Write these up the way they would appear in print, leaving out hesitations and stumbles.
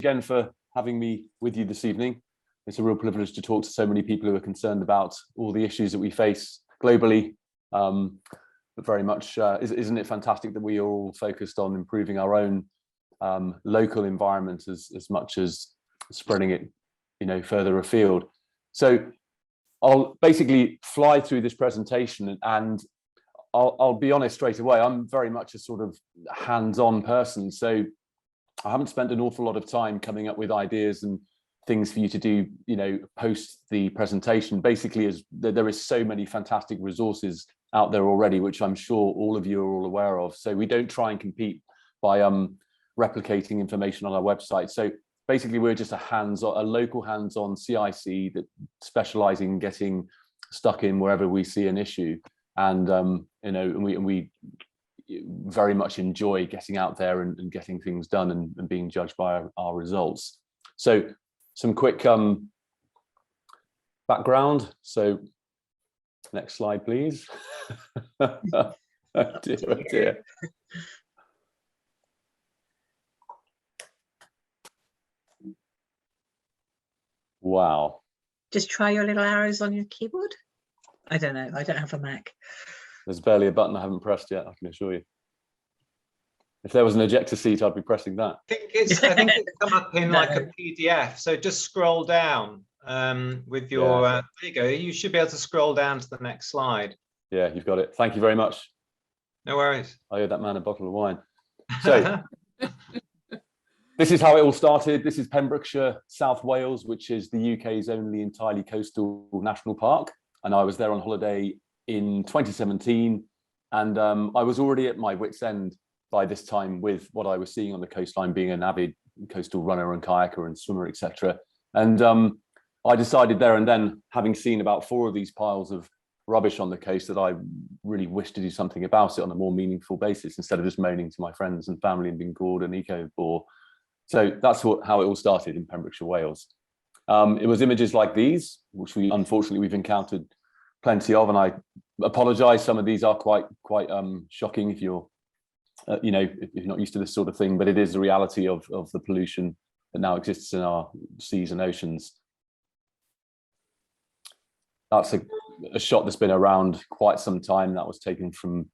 again for having me with you this evening. It's a real privilege to talk to so many people who are concerned about all the issues that we face globally. But very much, isn't it fantastic that we are all focused on improving our own local environment as much as spreading it, further afield. So I'll basically fly through this presentation, and I'll be honest straight away. I'm very much a sort of hands-on person, so I haven't spent an awful lot of time coming up with ideas and things for you to do, post the presentation. Basically, is that there is so many fantastic resources out there already, which I'm sure all of you are all aware of. So we don't try and compete by replicating information on our website. So basically, we're just a local hands-on CIC that specializing in getting stuck in wherever we see an issue. And we very much enjoy getting out there and getting things done and being judged by our results. So some quick background. So next slide, please. Oh dear. Wow. Just try your little arrows on your keyboard. I don't know. I don't have a Mac. There's barely a button I haven't pressed yet, I can assure you. If there was an ejector seat, I'd be pressing that. I think it's come up in like a PDF. So just scroll down with your, there you go. You should be able to scroll down to the next slide. Yeah, you've got it. Thank you very much. No worries. I owe that man a bottle of wine. So this is how it all started. This is Pembrokeshire, South Wales, which is the UK's only entirely coastal national park. And I was there on holiday in 2017. And I was already at my wit's end by this time with what I was seeing on the coastline, being an avid coastal runner and kayaker and swimmer, etc. And I decided there and then, having seen about 4 of these piles of rubbish on the coast, that I really wished to do something about it on a more meaningful basis, instead of just moaning to my friends and family and being called an eco-bore. So that's how it all started in Pembrokeshire, Wales. It was images like these, which unfortunately we've encountered plenty of, and I apologise. Some of these are quite shocking if you're if you're not used to this sort of thing, but it is the reality of the pollution that now exists in our seas and oceans. That's a shot that's been around quite some time. That was taken from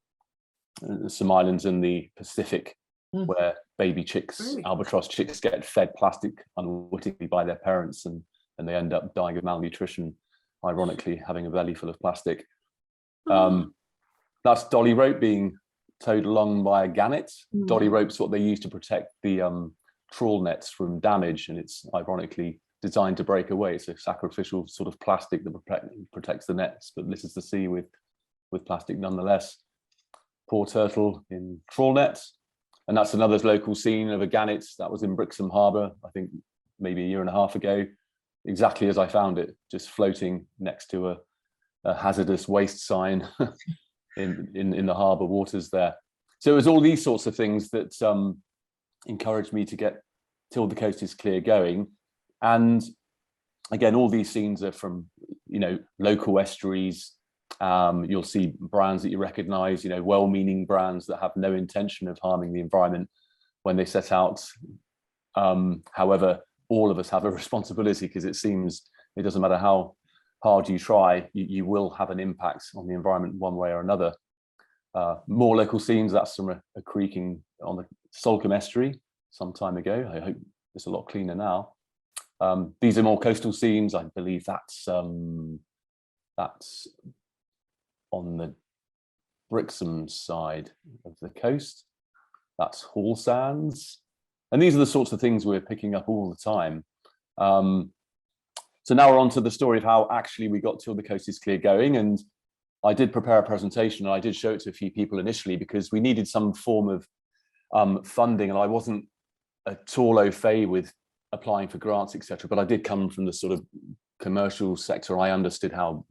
some islands in the Pacific, where baby chicks, albatross chicks, get fed plastic unwittingly by their parents, and they end up dying of malnutrition, ironically having a belly full of plastic. That's dolly rope being towed along by a gannet. Dolly rope's what they use to protect the trawl nets from damage, and it's ironically designed to break away. It's a sacrificial sort of plastic that protects the nets, but litters the sea with plastic nonetheless. Poor turtle in trawl nets. And that's another local scene of a gannet that was in Brixham Harbour, I think maybe a year and a half ago, exactly as I found it, just floating next to a hazardous waste sign in the harbour waters there. So it was all these sorts of things that encouraged me to get Till the Coast is Clear going. And again, all these scenes are from local estuaries. You'll see brands that you recognise, well-meaning brands that have no intention of harming the environment when they set out. However, all of us have a responsibility, because it seems it doesn't matter how hard you try, you will have an impact on the environment one way or another. More local scenes, that's from a creaking on the Salcombe estuary some time ago. I hope it's a lot cleaner now. These are more coastal scenes. I believe that's on the Brixham side of the coast. That's Hall Sands. And these are the sorts of things we're picking up all the time. So now we're on to the story of how actually we got Till the Coast is Clear going. And I did prepare a presentation, and I did show it to a few people initially, because we needed some form of funding, and I wasn't at all au fait with applying for grants, etc. But I did come from the sort of commercial sector. I understood how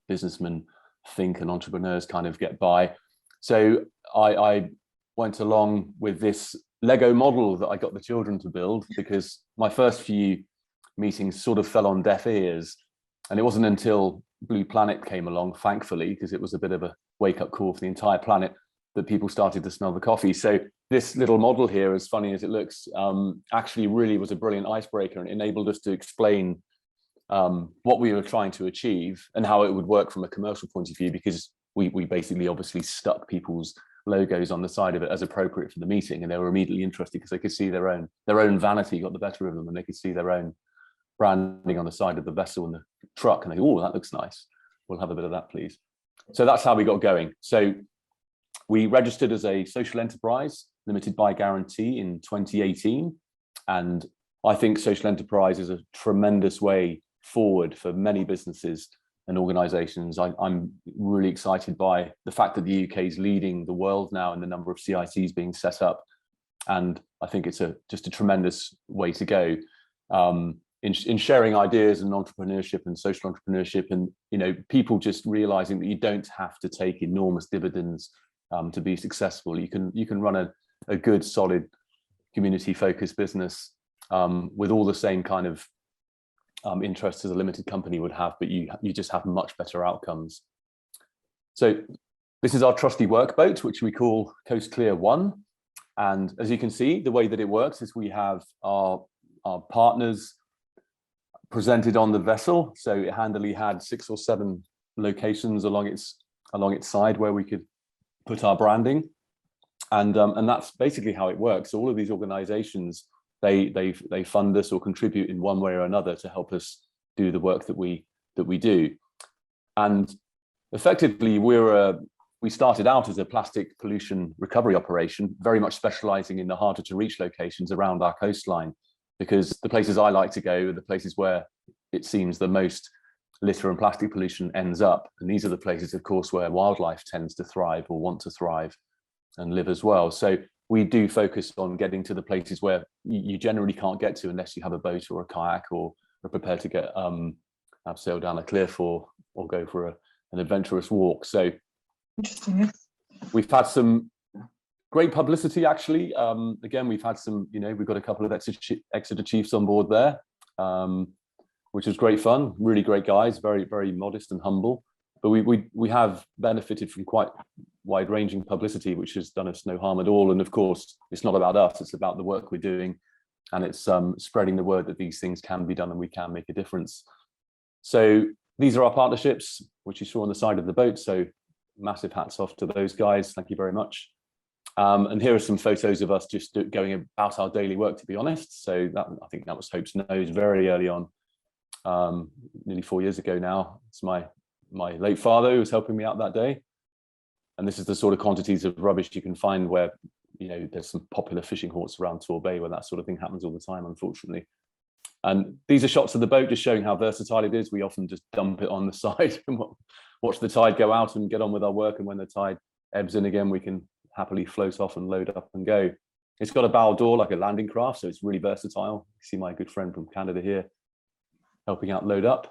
businessmen think and entrepreneurs kind of get by. So I went along with this Lego model that I got the children to build, because my first few meetings sort of fell on deaf ears. And it wasn't until Blue Planet came along, thankfully, because it was a bit of a wake-up call for the entire planet, that people started to smell the coffee. So this little model here, as funny as it looks, actually really was a brilliant icebreaker and enabled us to explain what we were trying to achieve and how it would work from a commercial point of view, because we basically obviously stuck people's logos on the side of it as appropriate for the meeting, and they were immediately interested because they could see their own vanity got the better of them, and they could see their own branding on the side of the vessel and the truck, and they, oh, that looks nice, we'll have a bit of that, please. So that's how we got going. So we registered as a social enterprise limited by guarantee in 2018, and I think social enterprise is a tremendous way forward for many businesses and organizations. I'm really excited by the fact that the UK is leading the world now in the number of CICs being set up, and I think it's just a tremendous way to go in sharing ideas and entrepreneurship and social entrepreneurship, and people just realizing that you don't have to take enormous dividends to be successful. You can run a good, solid, community focused business with all the same kind of interests as a limited company would have, but you just have much better outcomes. So this is our trusty workboat, which we call Coast Clear 1. And as you can see, the way that it works is we have our partners presented on the vessel. So it handily had 6 or 7 locations along its side where we could put our branding, and that's basically how it works. All of these organizations, they fund us or contribute in one way or another to help us do the work that we do. And effectively, we started out as a plastic pollution recovery operation, very much specializing in the harder to reach locations around our coastline, because the places I like to go are the places where it seems the most litter and plastic pollution ends up. And these are the places, of course, where wildlife tends to thrive or want to thrive and live as well. So we do focus on getting to the places where you generally can't get to unless you have a boat or a kayak or are prepared to get sail down a cliff or go for an adventurous walk. So Interesting. we've had some great publicity, actually. Again, we've had some, we've got a couple of Exeter Chiefs on board there, which was great fun. Really great guys, very, very modest and humble. But we have benefited from quite wide-ranging publicity, which has done us no harm at all. And of course, it's not about us, it's about the work we're doing. And it's spreading the word that these things can be done and we can make a difference. So these are our partnerships, which you saw on the side of the boat. So massive hats off to those guys. Thank you very much. And here are some photos of us just going about our daily work, to be honest. So I think that was Hope's Nose very early on, nearly 4 years ago now. It's my late father who was helping me out that day. And this is the sort of quantities of rubbish you can find where, there's some popular fishing haunts around Tor Bay where that sort of thing happens all the time, unfortunately. And these are shots of the boat just showing how versatile it is. We often just dump it on the side and watch the tide go out and get on with our work. And when the tide ebbs in again, we can happily float off and load up and go. It's got a bow door like a landing craft, so it's really versatile. You see my good friend from Canada here helping out load up.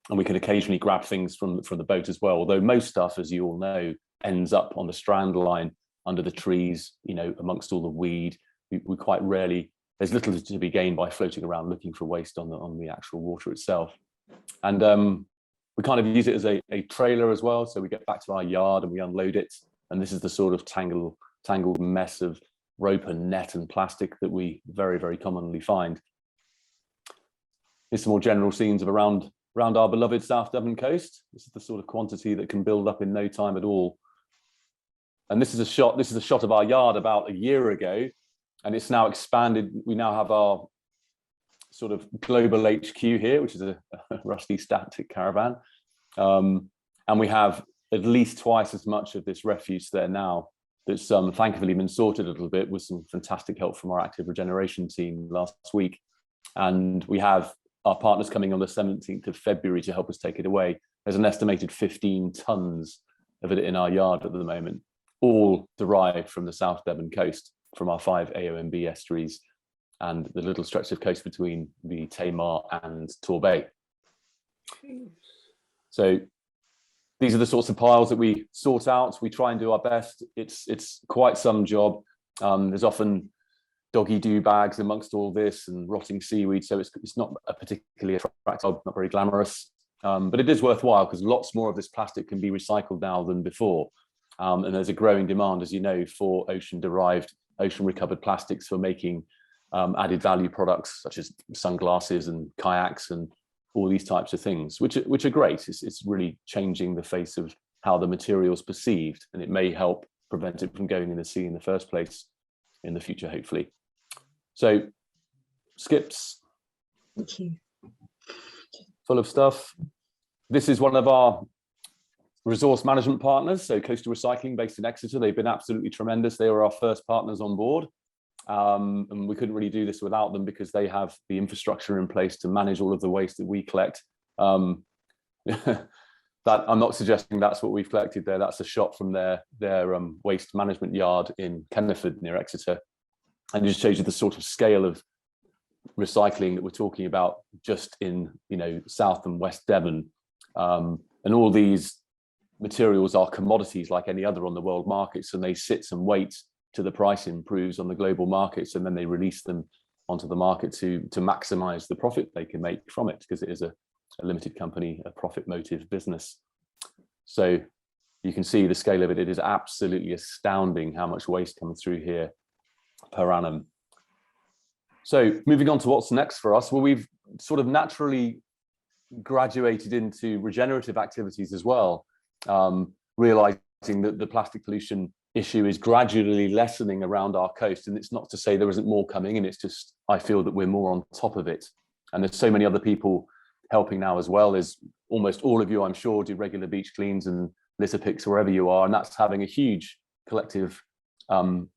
And we can occasionally grab things from the boat as well, although most stuff, as you all know, ends up on the strand line under the trees, amongst all the weed. We quite rarely, there's little to be gained by floating around looking for waste on the actual water itself. And we kind of use it as a trailer as well. So we get back to our yard and we unload it. And this is the sort of tangled mess of rope and net and plastic that we very, very commonly find. Here's some more general scenes of around our beloved South Devon coast. This is the sort of quantity that can build up in no time at all. And this is a shot of our yard about a year ago, and it's now expanded. We now have our sort of global HQ here, which is a rusty static caravan. And we have at least twice as much of this refuse there now. That's thankfully been sorted a little bit with some fantastic help from our active regeneration team last week. And we have our partners coming on the 17th of February to help us take it away. There's an estimated 15 tons of it in our yard at the moment, all derived from the South Devon coast, from our 5 AOMB estuaries and the little stretch of coast between the Tamar and Tor Bay. So these are the sorts of piles that we sort out. We try and do our best. It's quite some job. There's often doggy do bags amongst all this and rotting seaweed. So it's not a particularly attractive, not very glamorous, but it is worthwhile because lots more of this plastic can be recycled now than before. And there's a growing demand, as you know, for ocean-derived, ocean-recovered plastics for making added value products such as sunglasses and kayaks and all these types of things, which are great. It's really changing the face of how the material is perceived, and it may help prevent it from going in the sea in the first place in the future, hopefully. So, skips. Thank you. Full of stuff. This is one of our resource management partners, so Coastal Recycling, based in Exeter. They've been absolutely tremendous. They were our first partners on board. And we couldn't really do this without them because they have the infrastructure in place to manage all of the waste that we collect. That I'm not suggesting that's what we've collected there. That's a shot from their waste management yard in Kenneford near Exeter, and it just shows you the sort of scale of recycling that we're talking about just in South and West Devon. And all these materials are commodities like any other on the world markets, and they sit and wait till the price improves on the global markets, and then they release them onto the market to maximize the profit they can make from it, because it is a limited company, a profit motive business. So you can see the scale of it. It is absolutely astounding how much waste comes through here per annum. So moving on to what's next for us. Well, we've sort of naturally graduated into regenerative activities as well, realizing that the plastic pollution issue is gradually lessening around our coast. And it's not to say there isn't more coming, and it's just, I feel that we're more on top of it. And there's so many other people helping now, as well as almost all of you, I'm sure, do regular beach cleans and litter picks wherever you are. And that's having a huge collective,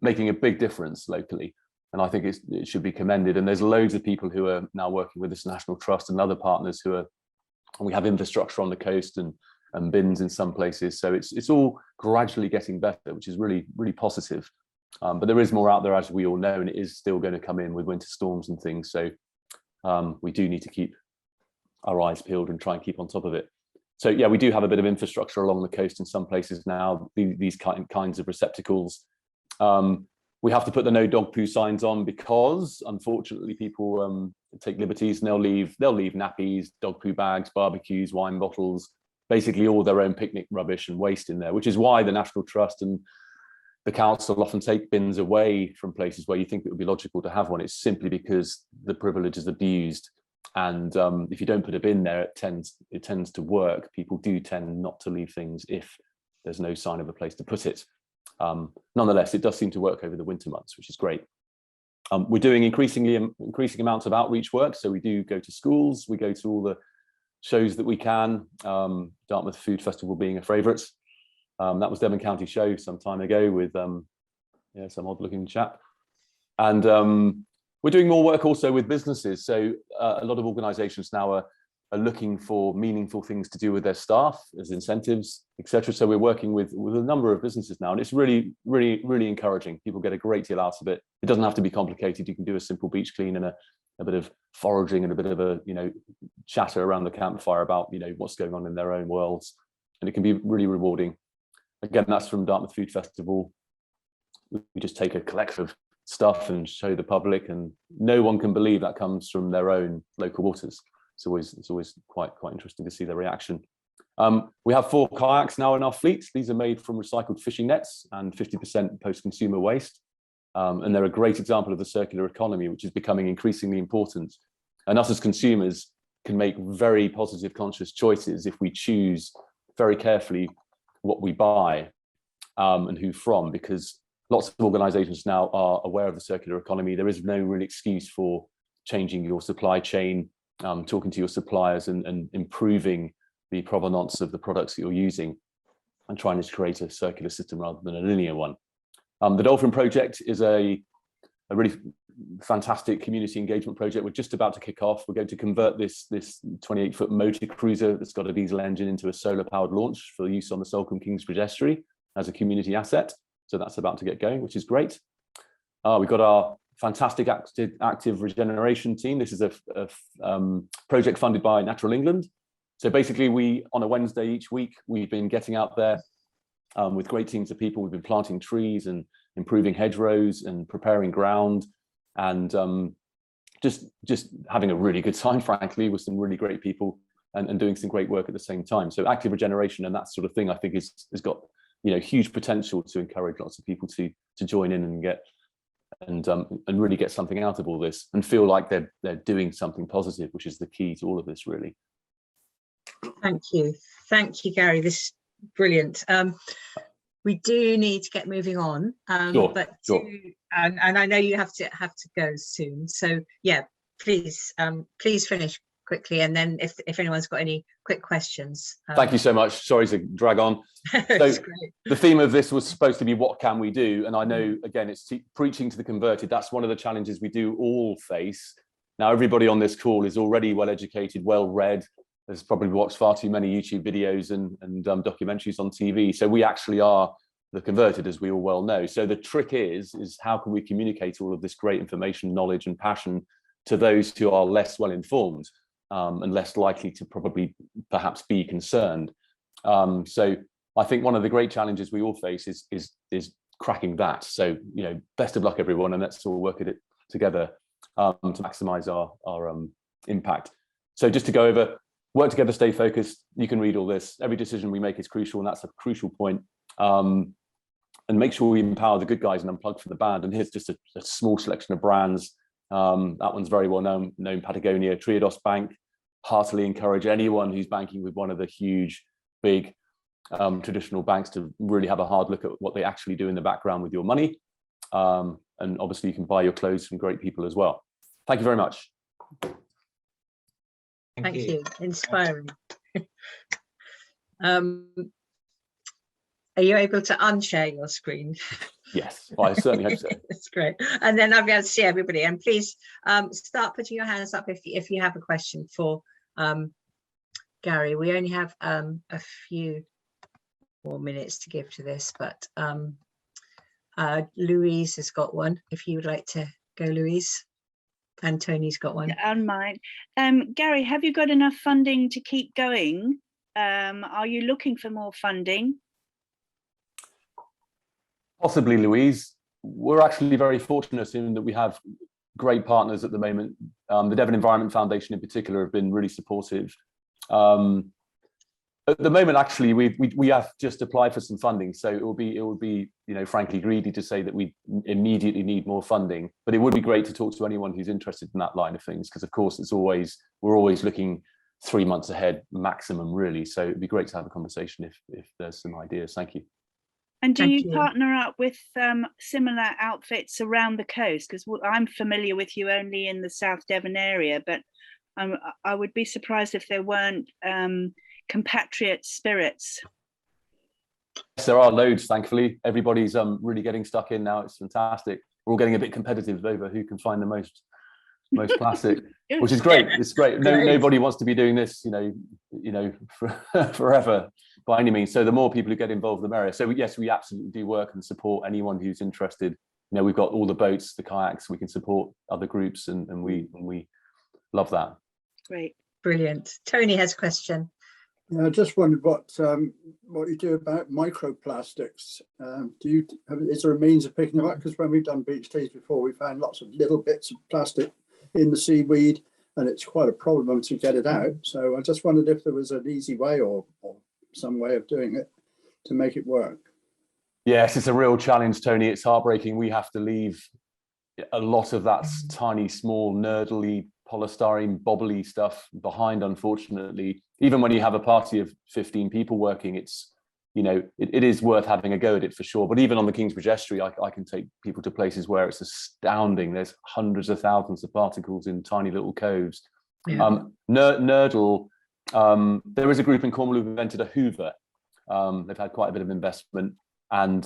making a big difference locally. And I think it should be commended. And there's loads of people who are now working with this National Trust and other partners who are, and we have infrastructure on the coast and bins in some places. So it's all gradually getting better, which is really, really positive. But there is more out there, as we all know, and it is still going to come in with winter storms and things. So we do need to keep our eyes peeled and try and keep on top of it. So yeah, we do have a bit of infrastructure along the coast in some places now, these kinds of receptacles. We have to put the no dog poo signs on because unfortunately people take liberties, and they'll leave nappies, dog poo bags, barbecues, wine bottles, basically all their own picnic rubbish and waste in there, which is why the National Trust and the council often take bins away from places where you think it would be logical to have one. It's simply because the privilege is abused. And if you don't put a bin there, it tends to work. People do tend not to leave things if there's no sign of a place to put it. Nonetheless, it does seem to work over the winter months, which is great. We're doing increasing amounts of outreach work. So we do go to schools, we go to all the shows that we can, Dartmouth Food Festival being a favourite. That was Devon County Show some time ago with some odd looking chap. And we're doing more work also with businesses. So a lot of organisations now are looking for meaningful things to do with their staff as incentives, etc. So we're working with a number of businesses now, and it's really, really, really encouraging. People get a great deal out of it. It doesn't have to be complicated. You can do a simple beach clean and a bit of foraging and a bit of a chatter around the campfire about what's going on in their own worlds, and it can be really rewarding. Again, that's from Dartmouth Food Festival. We just take a collection of stuff and show the public, and no one can believe that comes from their own local waters. It's always quite interesting to see their reaction. We have 4 kayaks now in our fleet. These are made from recycled fishing nets and 50% post-consumer waste. And they're a great example of the circular economy, which is becoming increasingly important. And us as consumers can make very positive, conscious choices if we choose very carefully what we buy and who from, because lots of organizations now are aware of the circular economy. There is no real excuse for changing your supply chain, talking to your suppliers and improving the provenance of the products that you're using and trying to create a circular system rather than a linear one. The Dolphin Project is a really fantastic community engagement project. We're just about to kick off. We're going to convert this 28-foot motor cruiser that's got a diesel engine into a solar-powered launch for use on the Salcombe Kingsbridge Estuary as a community asset. So that's about to get going, which is great. We've got our fantastic active regeneration team. This is a project funded by Natural England. So basically, on a Wednesday each week, we've been getting out there with great teams of people. We've been planting trees and improving hedgerows and preparing ground, and just having a really good time, frankly, with some really great people and doing some great work at the same time. So active regeneration and that sort of thing, I think, has got huge potential to encourage lots of people to join in and get and really get something out of all this and feel like they're doing something positive, which is the key to all of this, really. Thank you, Gary. This is brilliant. We do need to get moving on, Sure, but sure. And I know you have to go soon. So yeah, please finish quickly, and then if anyone's got any quick questions. Thank you so much. Sorry to drag on. So the theme of this was supposed to be what can we do, and I know again it's preaching to the converted. That's one of the challenges we do all face. Now everybody on this call is already well educated, well read. There's probably watched far too many YouTube videos and documentaries on TV. So we actually are the converted, as we all well know. So the trick is how can we communicate all of this great information, knowledge, and passion to those who are less well informed and less likely to perhaps be concerned. So I think one of the great challenges we all face is cracking that. So best of luck, everyone, and let's all work at it together to maximize our impact. So just to go over. Work together, stay focused. You can read all this. Every decision we make is crucial, and that's a crucial point. And make sure we empower the good guys and unplug from the bad. And here's just a small selection of brands. That one's very well known Patagonia, Triodos Bank. Heartily encourage anyone who's banking with one of the huge, big traditional banks to really have a hard look at what they actually do in the background with your money. And obviously, you can buy your clothes from great people as well. Thank you very much. Thank you. Inspiring. Are you able to unshare your screen? Yes, I certainly hope so. That's great. And then I'll be able to see everybody. And please start putting your hands up if you have a question for Gary. We only have a few more minutes to give to this, but Louise has got one. If you would like to go, Louise. And Tony's got one. And mine. Gary, have you got enough funding to keep going? Are you looking for more funding? Possibly, Louise. We're actually very fortunate in that we have great partners at the moment. The Devon Environment Foundation in particular have been really supportive. At the moment, actually, we have just applied for some funding, so it would be frankly greedy to say that we immediately need more funding. But it would be great to talk to anyone who's interested in that line of things, because of course we're always looking 3 months ahead maximum, really. So it'd be great to have a conversation if there's some ideas. Thank you. And do you partner up with similar outfits around the coast? Because I'm familiar with you only in the South Devon area, but I would be surprised if there weren't compatriot spirits. Yes, there are loads, thankfully. Everybody's really getting stuck in now. It's fantastic. We're all getting a bit competitive over who can find the most plastic, which is great. It's great. Nobody wants to be doing this, forever by any means. So the more people who get involved, the merrier. So yes, we absolutely do work and support anyone who's interested. We've got all the boats, the kayaks. We can support other groups, and we love that. Great, brilliant. Tony has a question. I just wondered what you do about microplastics. Is there a means of picking them up? Because when we've done beach days before, we found lots of little bits of plastic in the seaweed, and it's quite a problem to get it out. So I just wondered if there was an easy way or some way of doing it to make it work. Yes, it's a real challenge, Tony. It's heartbreaking. We have to leave a lot of that tiny, small, nerdly, polystyrene, bobbly stuff behind, unfortunately. Even when you have a party of 15 people working, it's, it is worth having a go at it for sure. But even on the Kingsbridge Estuary, I can take people to places where it's astounding. There's hundreds of thousands of particles in tiny little coves. Yeah. Nerdle, there is a group in Cornwall who've invented a Hoover. They've had quite a bit of investment, and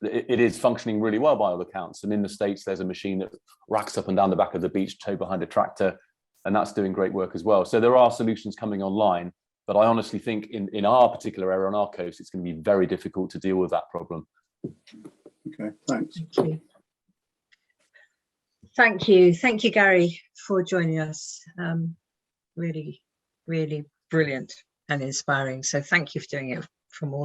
it is functioning really well by all accounts. And in the States, there's a machine that racks up and down the back of the beach, towed behind a tractor, and that's doing great work as well. So there are solutions coming online, but I honestly think in our particular area on our coast, it's going to be very difficult to deal with that problem. Okay, thanks. Thank you. Thank you, Gary, for joining us. Really, really brilliant and inspiring. So thank you for doing it from all